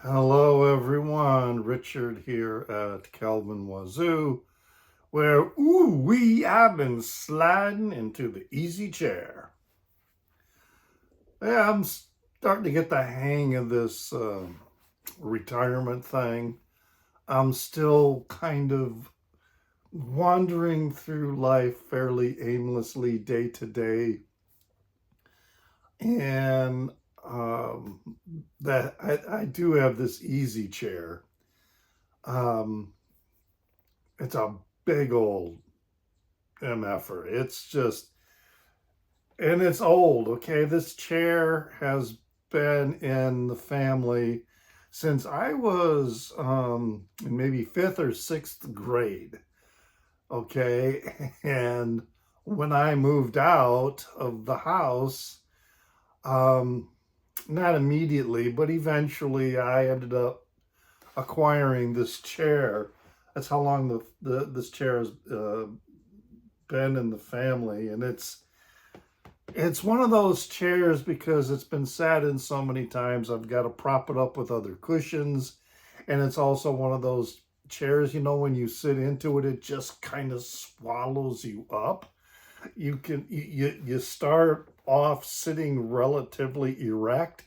Hello, everyone. Richard here at Kelvin Wazoo, where I've been sliding into the easy chair. Yeah, I'm starting to get the hang of this retirement thing. I'm still kind of wandering through life fairly aimlessly day to day, and um, that I do have this easy chair. Um, it's a big old MFer. It's just, and it's old, okay? This chair has been in the family since I was in maybe fifth or sixth grade, okay? And when I moved out of the house, um, not immediately, but eventually I ended up acquiring this chair. That's how long this chair has been in the family, and it's one of those chairs because it's been sat in so many times. I've got to prop it up with other cushions, and it's also one of those chairs. When you sit into it, it just kind of swallows you up. You start off sitting relatively erect,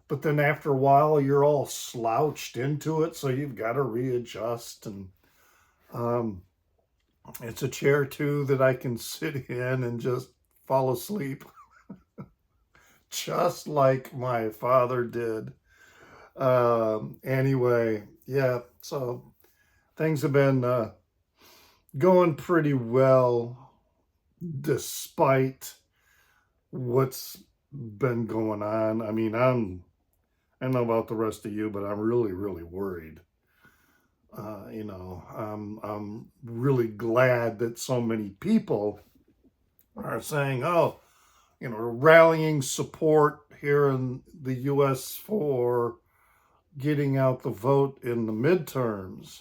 but then after a while you're all slouched into it, so you've got to readjust. And um, it's a chair too that I can sit in and just fall asleep, just like my father did. Anyway, yeah, so things have been going pretty well despite what's been going on. I mean, I don't know about the rest of you, but I'm really, really worried. I'm really glad that so many people are saying, oh, rallying support here in the US for getting out the vote in the midterms.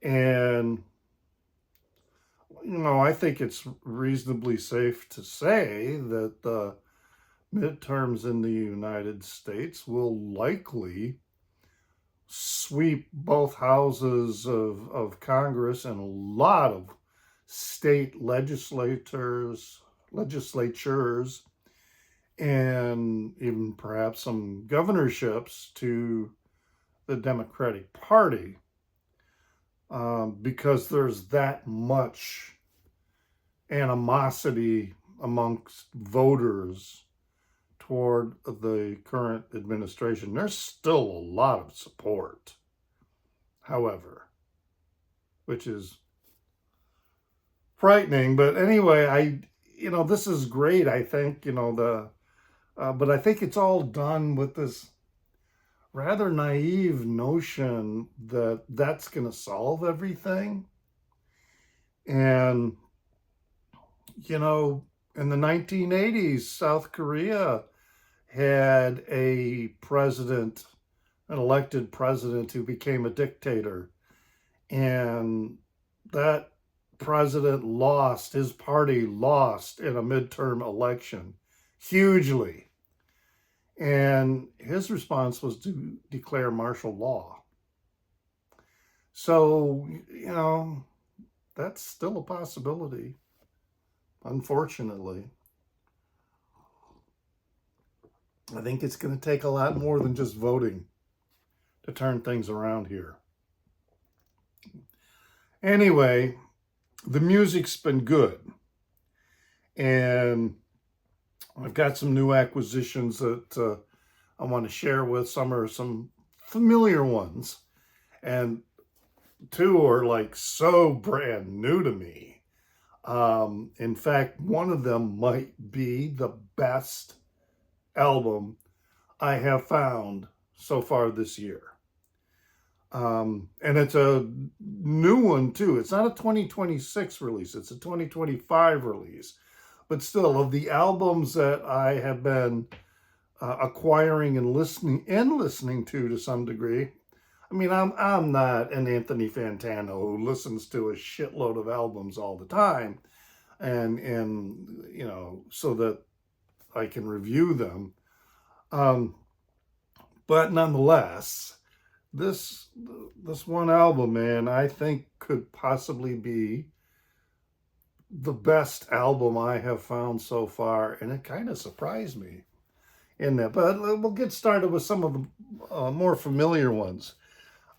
And, I think it's reasonably safe to say that the midterms in the United States will likely sweep both houses of Congress and a lot of state legislatures, and even perhaps some governorships to the Democratic Party, because there's that much animosity amongst voters toward the current administration. There's still a lot of support, however, which is frightening. But anyway, this is great. I think, but I think it's all done with this rather naive notion that that's going to solve everything. And, in the 1980s, South Korea had a president, an elected president who became a dictator. And that president lost, his party lost in a midterm election hugely. And his response was to declare martial law. So, that's still a possibility, unfortunately. I think it's going to take a lot more than just voting to turn things around here. Anyway, the music's been good. And I've got some new acquisitions that I want to share with. Some are some familiar ones, and two are like so brand new to me. In fact, one of them might be the best album I have found so far this year. And it's a new one too. It's not a 2026 release, it's a 2025 release. But still, of the albums that I have been acquiring and listening to some degree. I mean, I'm not an Anthony Fantano who listens to a shitload of albums all the time, and so that I can review them. But nonetheless, this one album, man, I think could possibly be the best album I have found so far, and it kind of surprised me in that. But we'll get started with some of the more familiar ones.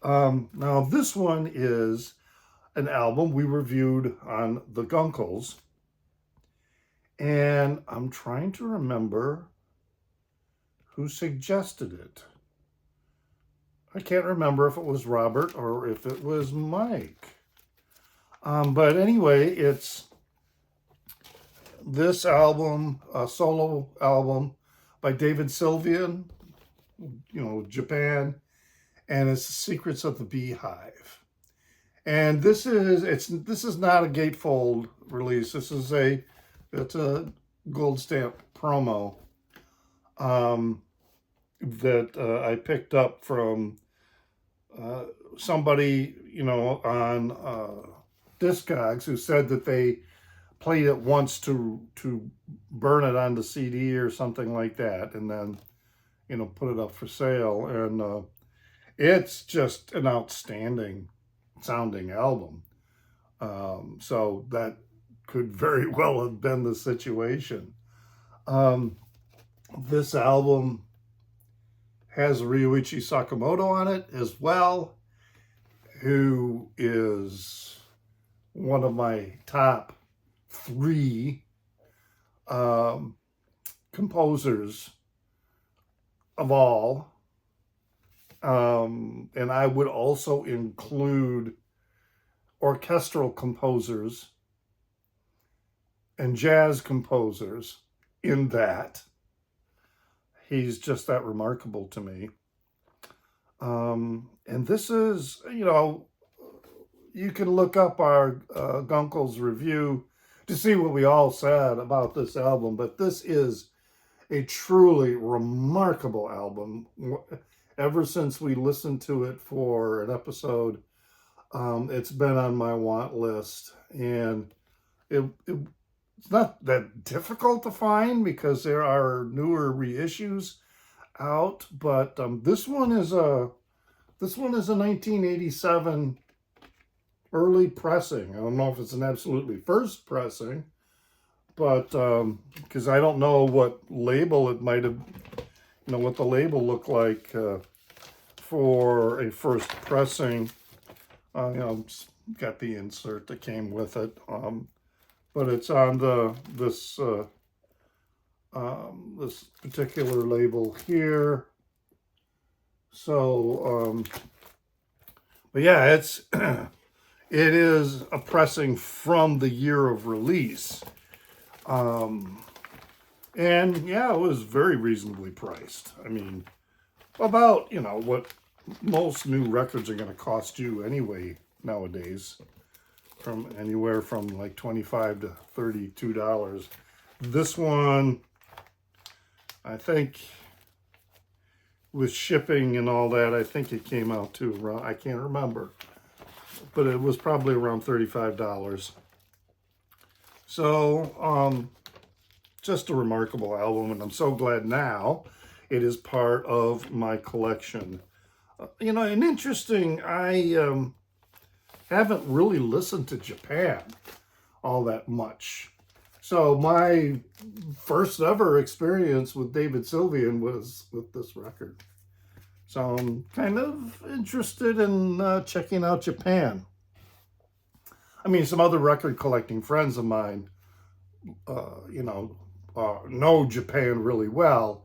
Now, this one is an album we reviewed on the Gunkles, and I'm trying to remember who suggested it. I can't remember if it was Robert or if it was Mike. But anyway, it's this album, a solo album by David Sylvian, Japan, and it's The Secrets of the Beehive. And this is not a gatefold release. It's a gold stamp promo that I picked up from somebody, on Discogs, who said that they played it once to burn it on the CD or something like that, and then put it up for sale. And it's just an outstanding sounding album. So that could very well have been the situation. This album has Ryuichi Sakamoto on it as well, who is one of my top 3 composers of all. And I would also include orchestral composers and jazz composers in that. He's just that remarkable to me. And this is, you can look up our Gunkles review to see what we all said about this album, but this is a truly remarkable album. Ever since we listened to it for an episode, it's been on my want list, and it's not that difficult to find because there are newer reissues out, but this one is a 1987 early pressing. I don't know if it's an absolutely first pressing, but because I don't know what label it might have, what the label looked like for a first pressing. Got the insert that came with it, but it's on this particular label here. So, but yeah, it is a pressing from the year of release. And yeah, it was very reasonably priced. I mean, about, what most new records are going to cost you anyway nowadays, from anywhere from like $25 to $32. This one, I think, with shipping and all that, I think it came out to around, I can't remember, but it was probably around $35. So, just a remarkable album, and I'm so glad now it is part of my collection. And interesting, I haven't really listened to Japan all that much. So my first ever experience with David Sylvian was with this record. So I'm kind of interested in checking out Japan. I mean, some other record collecting friends of mine, know Japan really well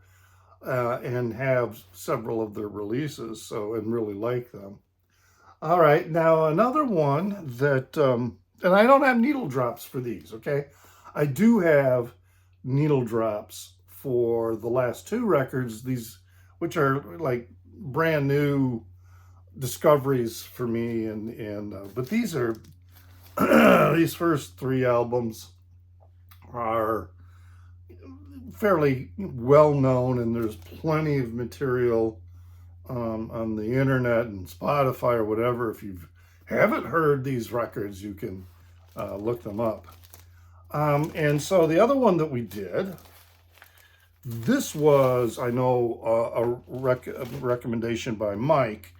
and have several of their releases, and really like them. All right, now another one that, and I don't have needle drops for these, okay? I do have needle drops for the last 2 records, these, which are like brand new discoveries for me, but these are, these first 3 albums are fairly well known, and there's plenty of material on the internet and Spotify or whatever. If you haven't heard these records, you can look them up. And so the other one that we did, This was, I know, a recommendation by Mike,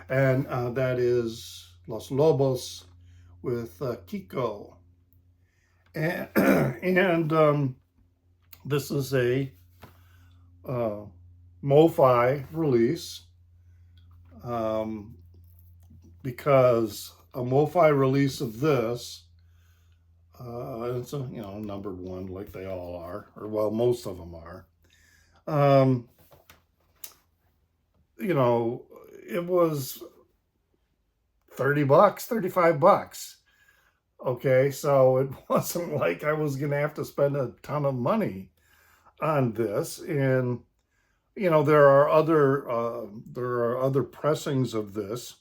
and that is Los Lobos with Kiko. And this is a MoFi release, because a MoFi release of this, it's a, number one, like they all are, or well, most of them are. It was $30, $35. Okay, so it wasn't like I was gonna have to spend a ton of money on this. And there are other pressings of this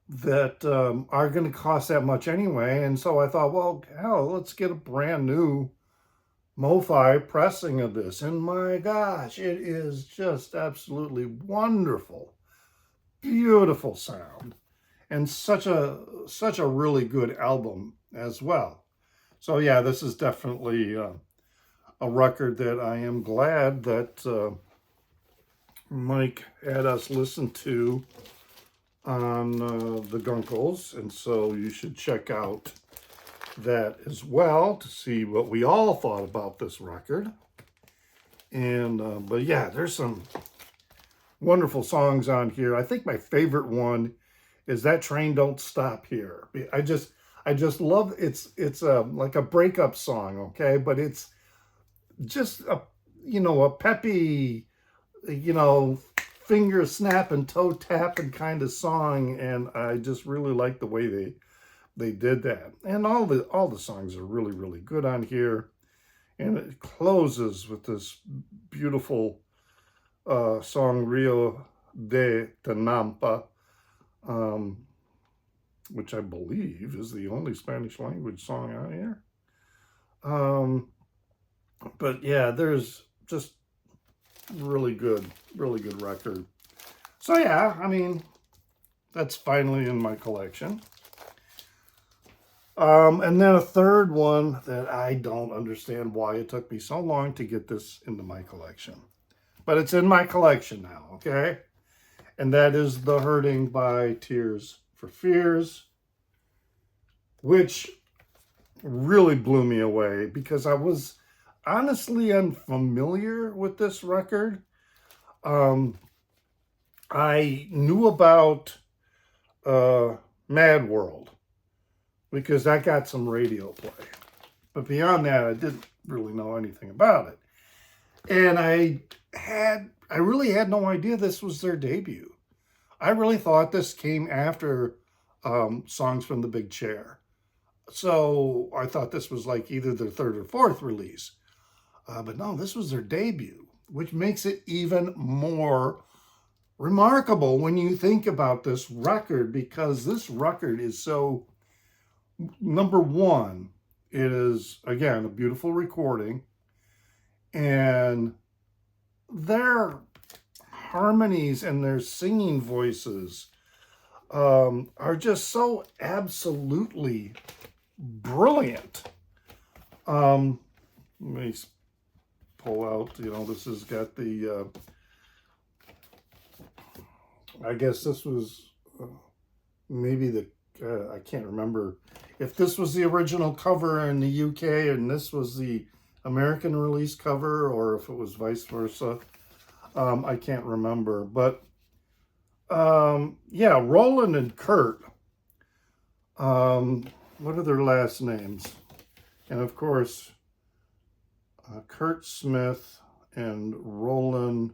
that are going to cost that much anyway. And so I thought, well, hell, let's get a brand new MoFi pressing of this. And my gosh, it is just absolutely wonderful, beautiful sound, and such a really good album as well. So yeah, this is definitely a record that I am glad that Mike had us listen to on the Gunkles, and so you should check out that as well to see what we all thought about this record. And but yeah, there's some wonderful songs on here. I think my favorite one is That Train Don't Stop Here. I just love it's like a breakup song, okay, but it's just a peppy, finger snapping, toe tapping kind of song, and I just really like the way they did that. And all the songs are really, really good on here. And it closes with this beautiful song, Rio de Tenampa, which I believe is the only Spanish language song on here. But yeah, there's just really good record. So yeah, I mean, that's finally in my collection. And then a third one that I don't understand why it took me so long to get this into my collection. But it's in my collection now, okay? And that is The Hurting by Tears for Fears, which really blew me away because I was honestly unfamiliar with this record. I knew about Mad World because that got some radio play. But beyond that, I didn't really know anything about it. And I really had no idea this was their debut. I really thought this came after Songs from the Big Chair. So I thought this was like either their third or fourth release. But no, this was their debut, which makes it even more remarkable when you think about this record, because this record is so, number one, it is, again, a beautiful recording, and their harmonies and their singing voices are just so absolutely brilliant. Let me pull out, this has got the, I guess this was maybe the, I can't remember if this was the original cover in the UK and this was the American release cover, or if it was vice versa. I can't remember, but yeah, Roland and Kurt, what are their last names? And of course, Kurt Smith and Roland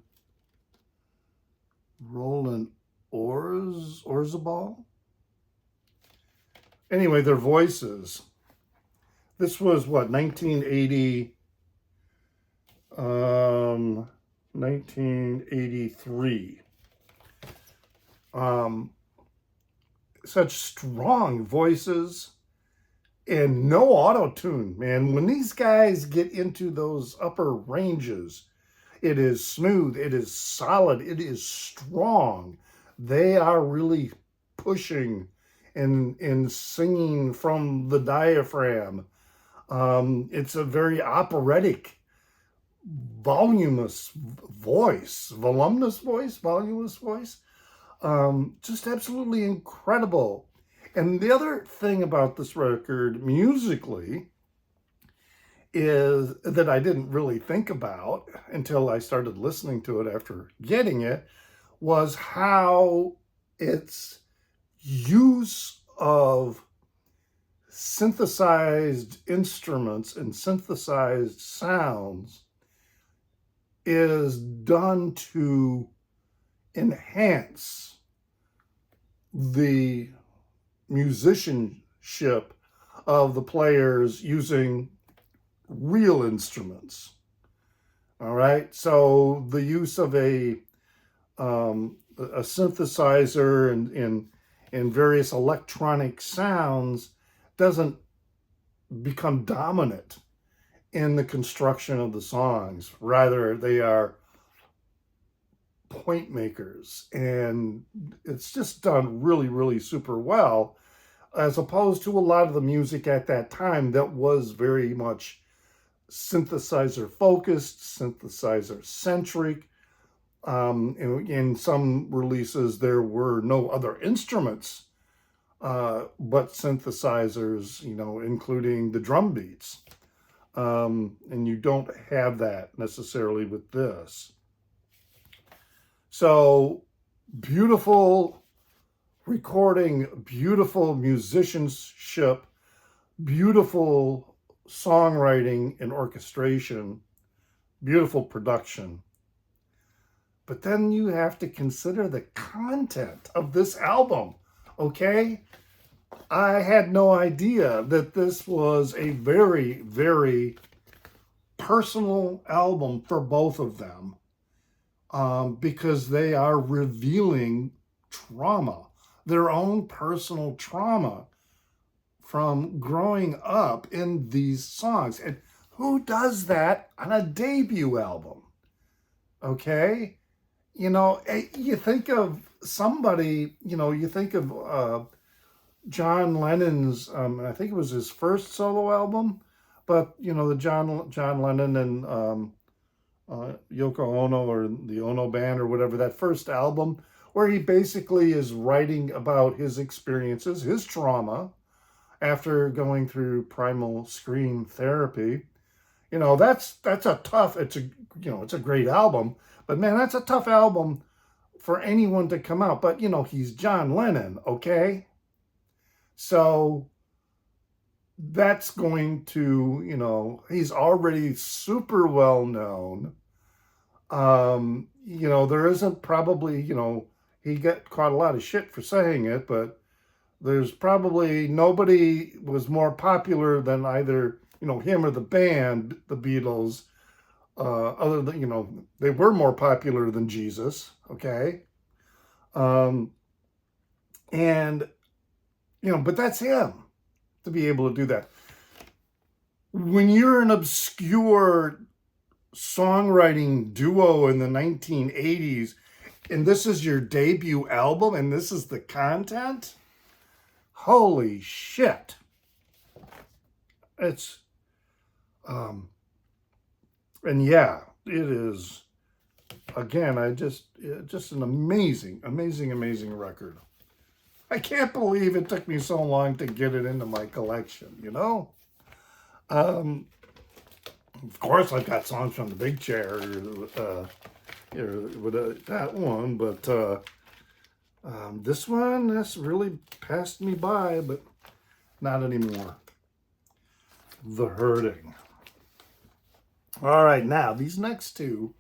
Orzabal. Anyway, their voices. This was what, 1983. Such strong voices and no auto-tune, man. When these guys get into those upper ranges, it is smooth, it is solid, it is strong. They are really pushing and singing from the diaphragm. It's a very operatic voluminous voice. Just absolutely incredible. And the other thing about this record musically is that I didn't really think about until I started listening to it after getting it, was how its use of synthesized instruments and synthesized sounds is done to enhance the musicianship of the players using real instruments. All right, so the use of a synthesizer and various electronic sounds doesn't become dominant in the construction of the songs. Rather, they are point makers, and it's just done really, really super well, as opposed to a lot of the music at that time that was very much synthesizer focused, synthesizer centric. In some releases, there were no other instruments but synthesizers, including the drum beats. And you don't have that necessarily with this. So beautiful recording, beautiful musicianship, beautiful songwriting and orchestration, beautiful production. But then you have to consider the content of this album, okay? I had no idea that this was a very, very personal album for both of them, because they are revealing trauma, their own personal trauma from growing up in these songs. And who does that on a debut album? Okay? You think of somebody, you think of John Lennon's, I think it was his first solo album, but, the John Lennon and Yoko Ono, or the Ono Band or whatever, that first album, where he basically is writing about his experiences, his trauma, after going through primal scream therapy. That's a tough, it's a great album, but man, that's a tough album for anyone to come out. But, he's John Lennon, okay? So that's going to, he's already super well known. There isn't probably, he got caught a lot of shit for saying it, but there's probably nobody was more popular than either, him or the band, the Beatles, other than, they were more popular than Jesus, okay? But that's him, to be able to do that. When you're an obscure songwriting duo in the 1980s, and this is your debut album, and this is the content, holy shit. It's, and yeah, it is, again, just an amazing, amazing, amazing record. I can't believe it took me so long to get it into my collection, Of course, I've got songs from the Big Chair, with that one, but this one, that's really passed me by, but not anymore. The Hurting. All right, now, these next two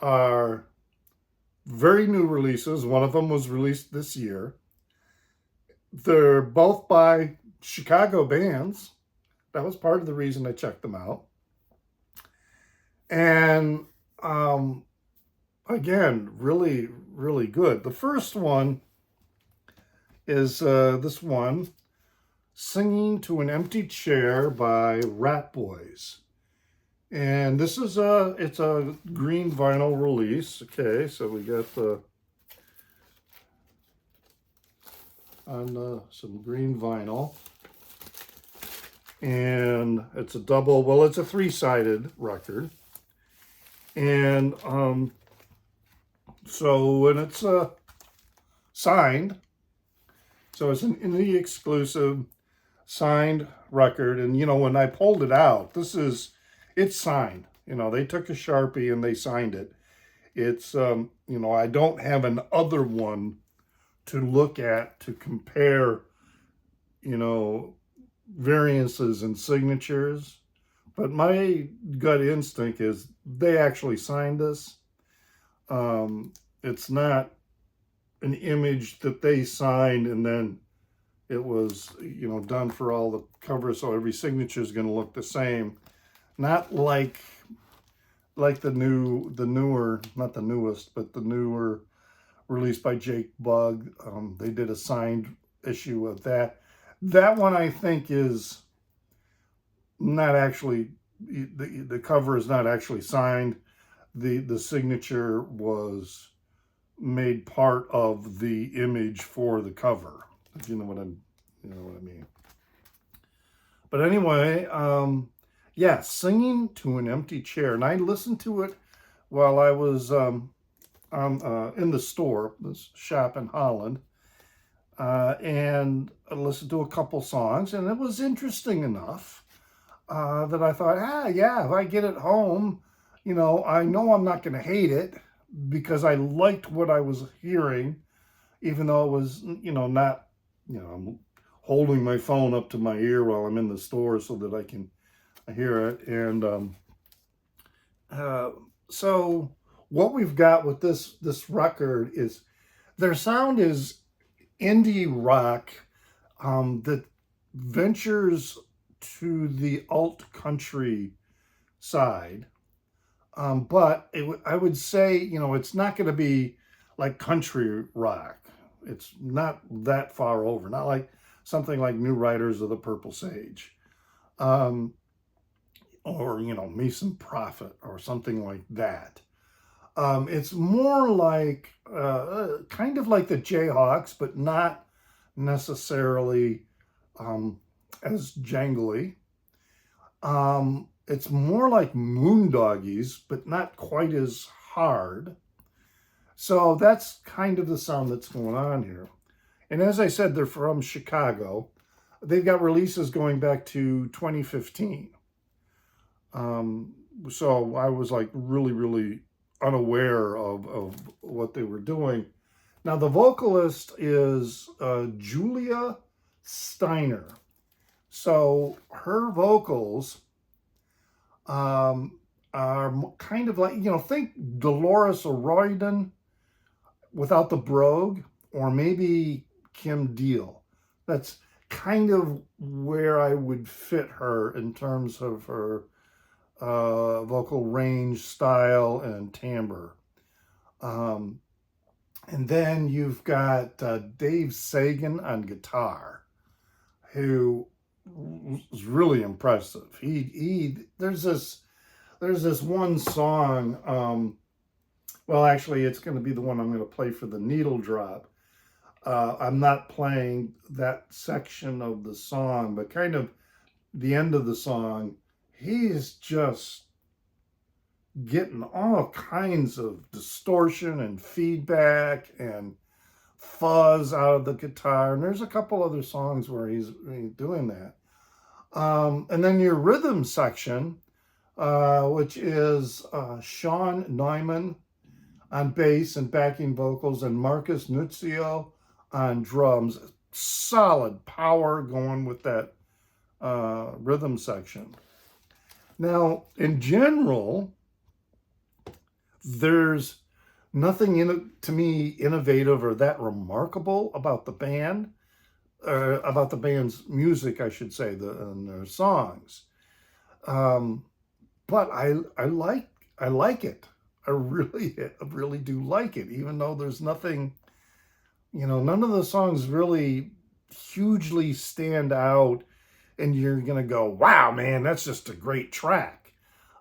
are very new releases. One of them was released this year. They're both by Chicago bands. That was part of the reason I checked them out. And again, really, really good. The first one is this one, Singing to an Empty Chair by Ratboys. And this is it's a green vinyl release. Okay, so we got some green vinyl. And it's a double, well, it's a three-sided record. And so when it's signed, so it's an indie exclusive signed record. And, you know, when I pulled it out, it's signed. You know, they took a Sharpie and they signed it. It's, you know, I don't have an other one to look at to compare, you know, variances and signatures. But my gut instinct is they actually signed this. It's not an image that they signed and then it was, you know, done for all the covers, so every signature is going to look the same. Not like the newer, not the newest, but the newer released by Jake Bugg. They did a signed issue of that. That one I think is not actually, the cover is not actually signed. The signature was made part of the image for the cover, if you know what I mean. But anyway, yeah, Singing to an Empty Chair. And I listened to it while I was in the store, this shop in Holland. And I listened to a couple songs, and it was interesting enough that I thought, yeah, if I get it home, you know I'm not going to hate it because I liked what I was hearing, even though it was, you know, not, you know, I'm holding my phone up to my ear while I'm in the store so that I can hear it. And so what we've got with this record is their sound is indie rock that ventures to the alt country side. But I would say, you know, it's not going to be like country rock. It's not that far over. Not like something like New Riders of the Purple Sage. Or, you know, Mason Prophet or something like that. It's more like, kind of like the Jayhawks, but not necessarily as jangly. It's more like Moondoggies, but not quite as hard. So that's kind of the sound that's going on here. And as I said, they're from Chicago. They've got releases going back to 2015. So I was like really, really unaware of what they were doing. Now the vocalist is Julia Steiner. So her vocals are kind of like, you know, think Dolores O'Riordan without the brogue, or maybe Kim Deal. That's kind of where I would fit her in terms of her vocal range, style, and timbre. And then you've got Dave Sagan on guitar, who was really impressive. There's this one song. Well, actually, it's going to be the one I'm going to play for the needle drop. I'm not playing that section of the song, but kind of the end of the song, he's just getting all kinds of distortion and feedback and fuzz out of the guitar. And there's a couple other songs where he's doing that. And then your rhythm section, which is Sean Neumann on bass and backing vocals, and Marcus Nuzio on drums. Solid power going with that rhythm section. Now, in general, there's nothing to me innovative or that remarkable about the band, about the band's music, I should say, and their songs. But I like it. I really do like it, even though there's nothing, you know, none of the songs really hugely stand out and you're going to go, wow, man, that's just a great track.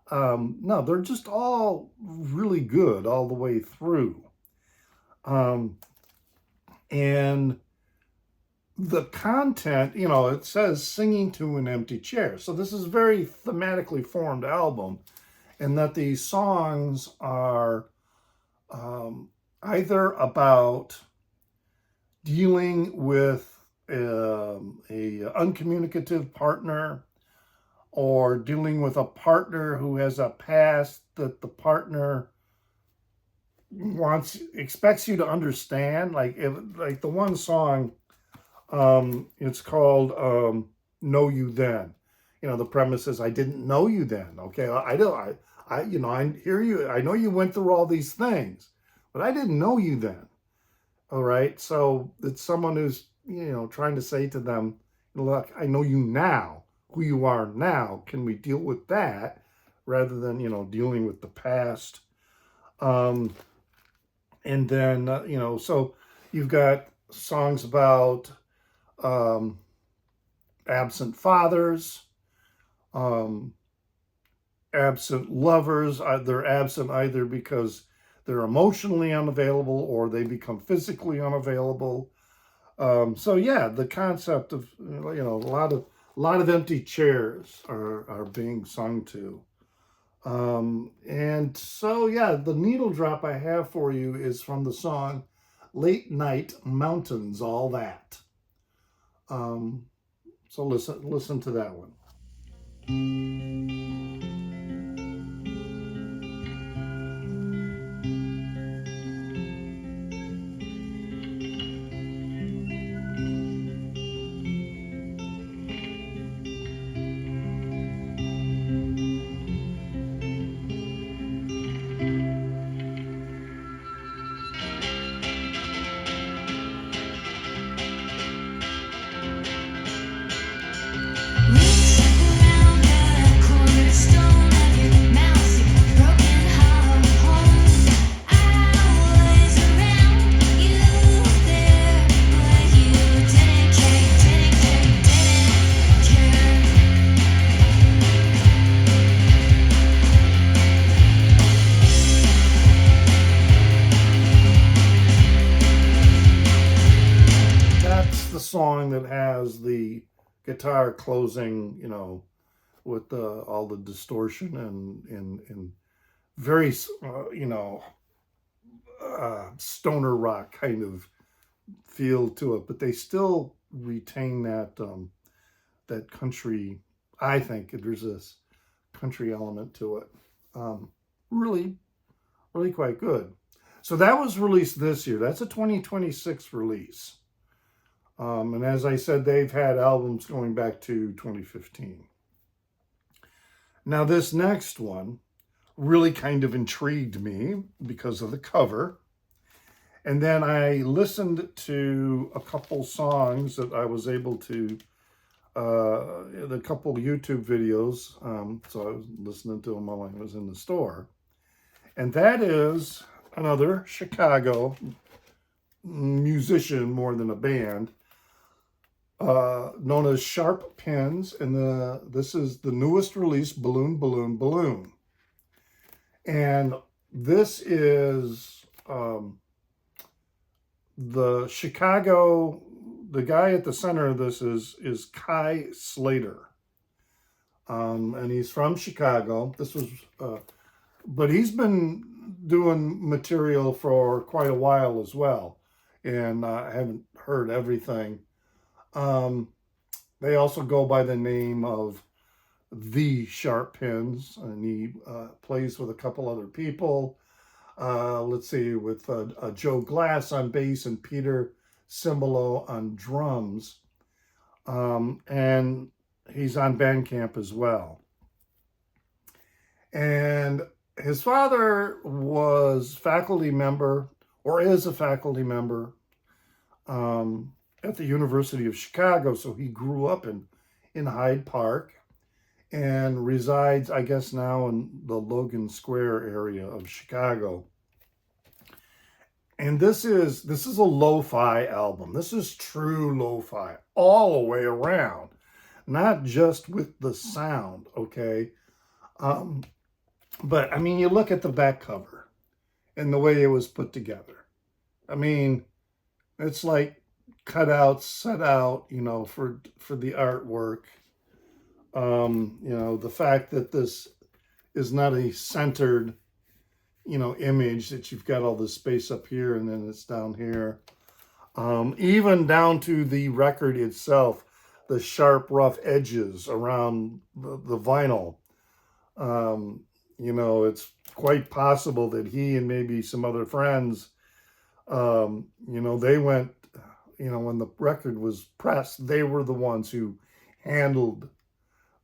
No, they're just all really good all the way through. And the content, you know, it says Singing to an Empty Chair. So this is a very thematically formed album. and that these songs are either about dealing with a uncommunicative partner, or dealing with a partner who has a past that the partner expects you to understand. Like the one song, it's called "Know You Then." You know, the premise is I didn't know you then. Okay, I hear you. I know you went through all these things, but I didn't know you then. All right, so it's someone who's trying to say to them, look, I know you now, who you are now. Can we deal with that rather than dealing with the past? And then so you've got songs about absent fathers, um, absent lovers. They're absent either because they're emotionally unavailable or they become physically unavailable. So yeah, the concept of a lot of empty chairs are being sung to. And so yeah, the needle drop I have for you is from the song "Late Night Mountains All That." Um, so listen to that one. The song that has the guitar closing, with all the distortion and very, stoner rock kind of feel to it, but they still retain that country. I think there's this country element to it. Really, really quite good. So that was released this year. That's a 2026 release. And as I said, they've had albums going back to 2015. Now, this next one really kind of intrigued me because of the cover. And then I listened to a couple songs that I was able to, a couple YouTube videos. So I was listening to them while I was in the store. And that is another Chicago musician more than a band, known as Sharp Pins, and this is the newest release, Balloon, Balloon, Balloon. And this is the Chicago, the guy at the center of this is Kai Slater. And he's from Chicago. This was, but he's been doing material for quite a while as well. And I haven't heard everything. They also go by the name of The Sharp Pins, and he plays with a couple other people. Let's see, with Joe Glass on bass and Peter Cimbalo on drums. And he's on Bandcamp as well. And his father was faculty member, or is a faculty member, at the University of Chicago. So he grew up in Hyde Park and resides, I guess, now in the Logan Square area of Chicago. And this is a lo-fi album. This is true lo-fi all the way around, not just with the sound, okay? But I mean, you look at the back cover and the way it was put together. I mean, it's like cut out, set out, for the artwork. The fact that this is not a centered, image that you've got all this space up here and then it's down here. Even down to the record itself, the sharp, rough edges around the vinyl. It's quite possible that he and maybe some other friends, they went, when the record was pressed, they were the ones who handled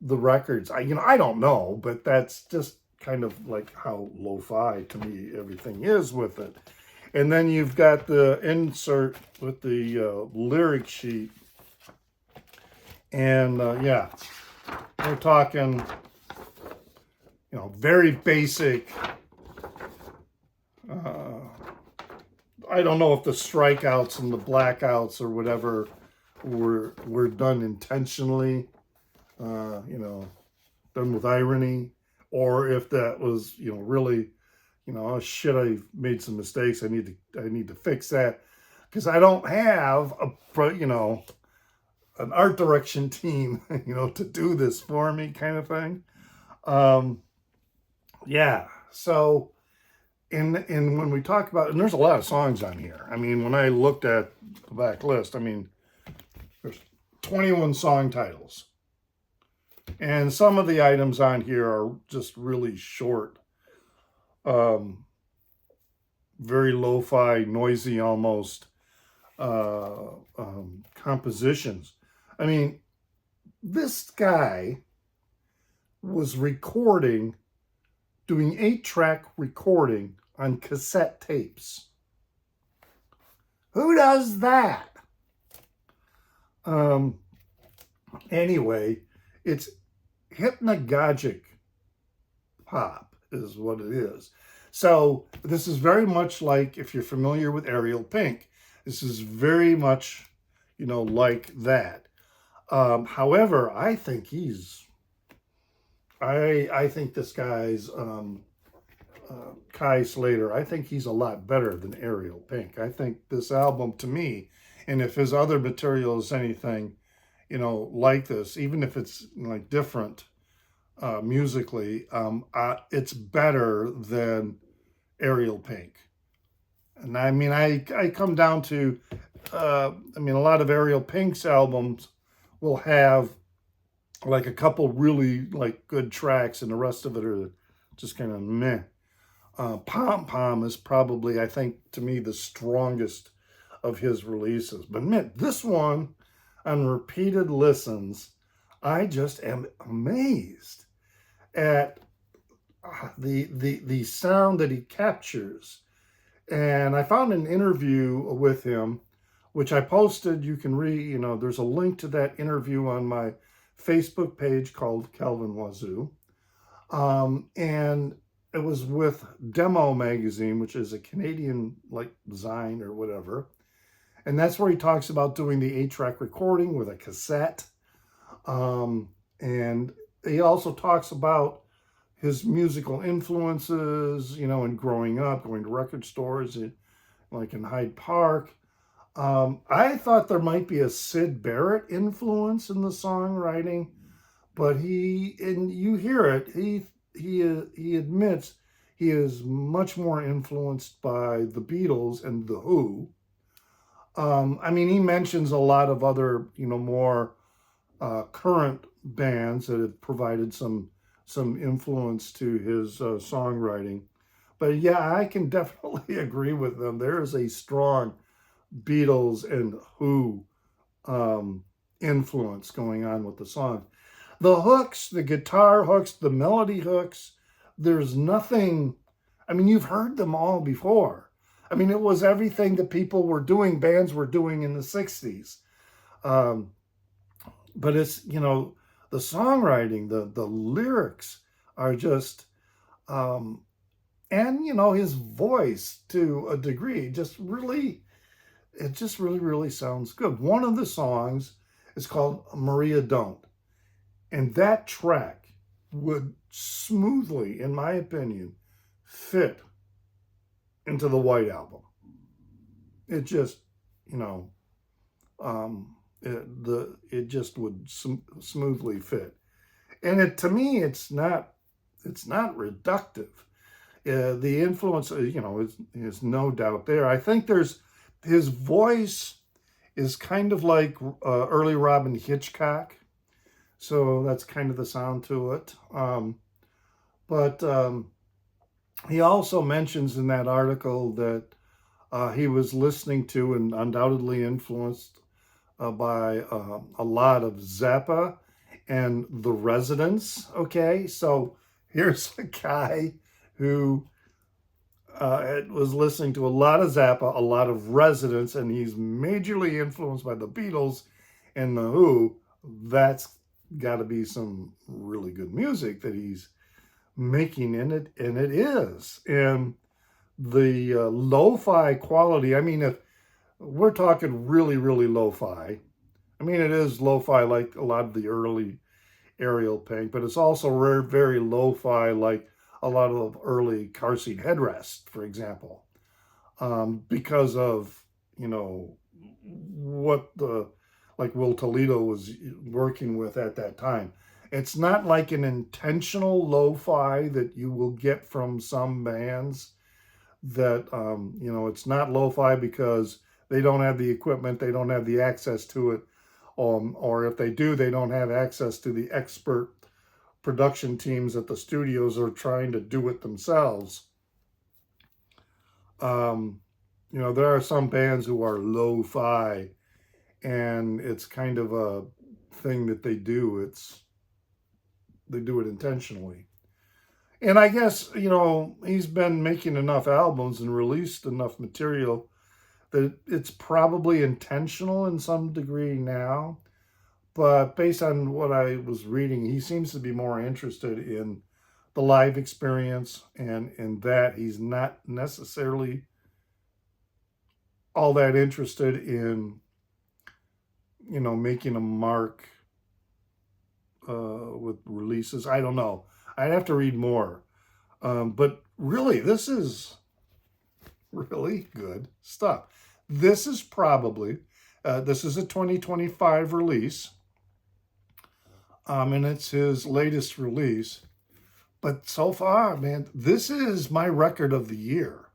the records. I don't know, but that's just kind of like how lo-fi to me everything is with it. And then you've got the insert with the lyric sheet. And yeah, we're talking, very basic. I don't know if the strikeouts and the blackouts or whatever were done intentionally, done with irony, or if that was, really, oh shit, I made some mistakes. I need to fix that, because I don't have an art direction team, to do this for me, kind of thing. Yeah. So, and when we talk about, and there's a lot of songs on here. I mean, when I looked at the back list, there's 21 song titles. And some of the items on here are just really short. Very lo-fi, noisy almost, compositions. I mean, this guy was doing 8-track recording on cassette tapes. Who does that? Anyway, it's hypnagogic pop is what it is. So this is very much like, if you're familiar with Ariel Pink, this is very much, like that. However, I think I think this guy's Kai Slater, I think he's a lot better than Ariel Pink. I think this album, to me, and if his other material is anything, like this, even if it's like different musically, it's better than Ariel Pink. And I mean, I come down to, a lot of Ariel Pink's albums will have like a couple really like good tracks, and the rest of it are just kind of meh. Pom Pom is probably, I think, to me, the strongest of his releases. But man, this one, on repeated listens, I just am amazed at the sound that he captures. And I found an interview with him, which I posted. You can read, there's a link to that interview on my Facebook page called Calvin Wazoo. And it was with Demo Magazine, which is a Canadian like zine or whatever. And that's where he talks about doing the 8-track recording with a cassette. And he also talks about his musical influences, and growing up, going to record stores, like in Hyde Park. I thought there might be a Syd Barrett influence in the songwriting, but and you hear it, he admits he is much more influenced by the Beatles and The Who. He mentions a lot of other, more current bands that have provided some influence to his songwriting. But yeah, I can definitely agree with them. There is a strong Beatles and Who influence going on with the song. The hooks, the guitar hooks, the melody hooks, there's nothing, you've heard them all before. It was everything that people were doing, bands were doing in the 60s. But it's, the songwriting, the lyrics are just, and, his voice to a degree, it just really, really sounds good. One of the songs is called Maria Don't. And that track would smoothly, in my opinion, fit into the White Album. It just, it just would smoothly fit. And to me, it's not it's not reductive. The influence, is no doubt there. I think his voice is kind of like early Robin Hitchcock. So that's kind of the sound to it. But he also mentions in that article that he was listening to and undoubtedly influenced by a lot of Zappa and The Residents. Okay, so here's a guy who was listening to a lot of Zappa, a lot of Residents, and he's majorly influenced by the Beatles and the Who. That's got to be some really good music that he's making in it, and it is. And the lo-fi quality, I mean, if we're talking really, really lo-fi, I mean, it is lo-fi like a lot of the early Ariel Pink, but it's also very, very lo-fi like a lot of early car seat headrest, for example, because of, what like Will Toledo was working with at that time. It's not like an intentional lo-fi that you will get from some bands that, it's not lo-fi because they don't have the equipment, they don't have the access to it, or if they do, they don't have access to the expert production teams at the studios are trying to do it themselves. There are some bands who are lo-fi, and it's kind of a thing that they do. They do it intentionally. And I guess, he's been making enough albums and released enough material that it's probably intentional in some degree now. But based on what I was reading, he seems to be more interested in the live experience, and in that he's not necessarily all that interested in, making a mark with releases. I don't know. I'd have to read more. But really, this is really good stuff. This is probably, this is a 2025 release. And it's his latest release. But so far, man, this is my record of the year.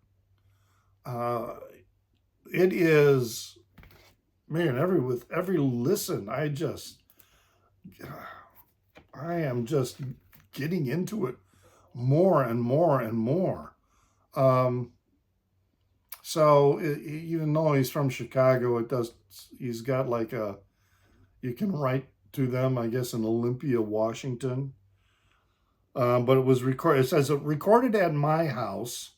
It is, man, with every listen, I am just getting into it more and more and more. So even though he's from Chicago, he's got like you can write to them, I guess, in Olympia, Washington. But it was recorded, it says it recorded at my house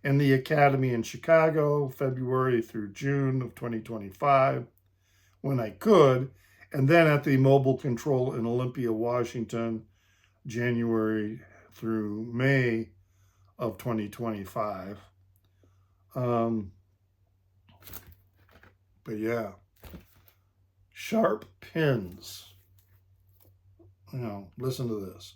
in the Academy in Chicago, February through June of 2025, when I could, and then at the Mobile Control in Olympia, Washington, January through May of 2025. But yeah, sharp pins. Listen to this.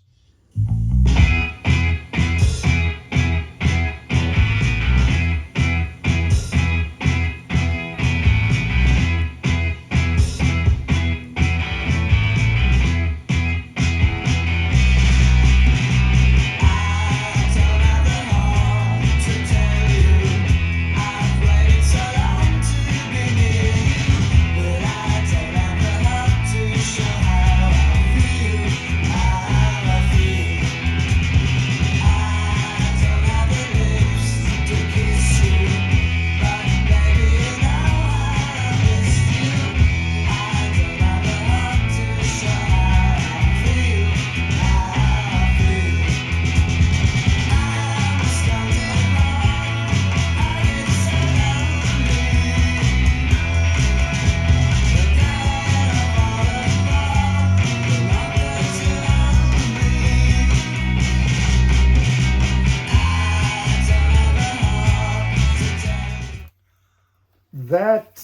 That,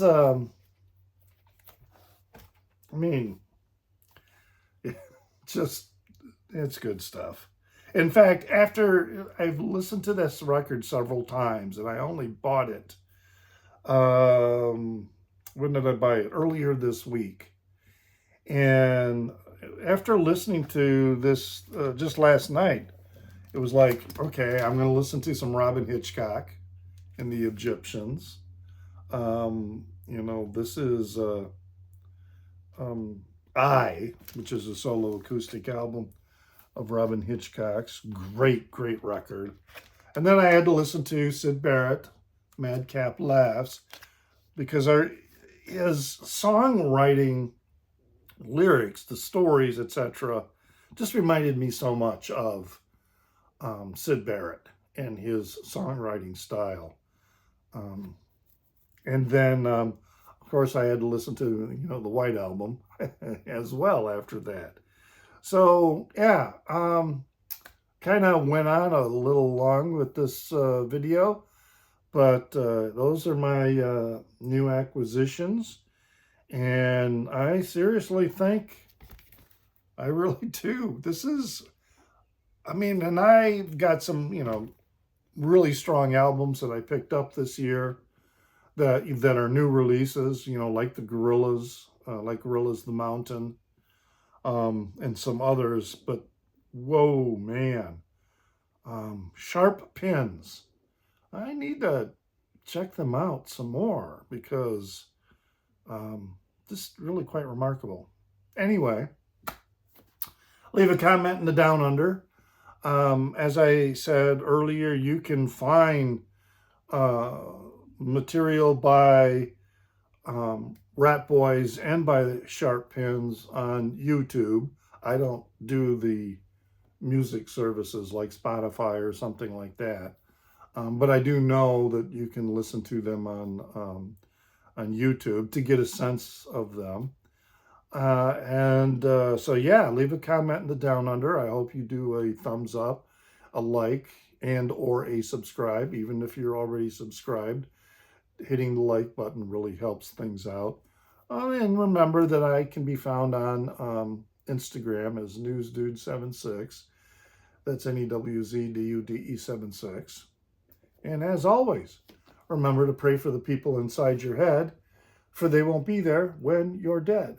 it's good stuff. In fact, after I've listened to this record several times, and I only bought it, when did I buy it? Earlier this week. And after listening to this just last night, it was like, okay, I'm going to listen to some Robin Hitchcock and the Egyptians. You know, this is which is a solo acoustic album of Robin Hitchcock's. Great record. And then I had to listen to Syd Barrett, Madcap Laughs, because his songwriting, lyrics, the stories, etc., just reminded me so much of Syd Barrett and his songwriting style. And then, of course, I had to listen to, you know, the White Album as well after that. So, yeah, kind of went on a little long with this video, but those are my new acquisitions. And I seriously think, I really do. This is, I mean, and I've got some, you know, really strong albums that I picked up this year that are new releases, you know, like the Gorillaz, like Gorillaz the Mountain, and some others. But whoa, man, Sharp Pins. I need to check them out some more because just really quite remarkable. Anyway, leave a comment in the down under. As I said earlier, you can find material by Ratboys and by Sharp Pins on YouTube. I don't do the music services like Spotify or something like that, but I do know that you can listen to them on YouTube to get a sense of them. So yeah, leave a comment in the down under. I hope you do a thumbs up, a like, and or a subscribe, even if you're already subscribed. Hitting the like button really helps things out. And remember that I can be found on Instagram as NewsDude76. That's NEWZDUDE76. And as always, remember to pray for the people inside your head, for they won't be there when you're dead.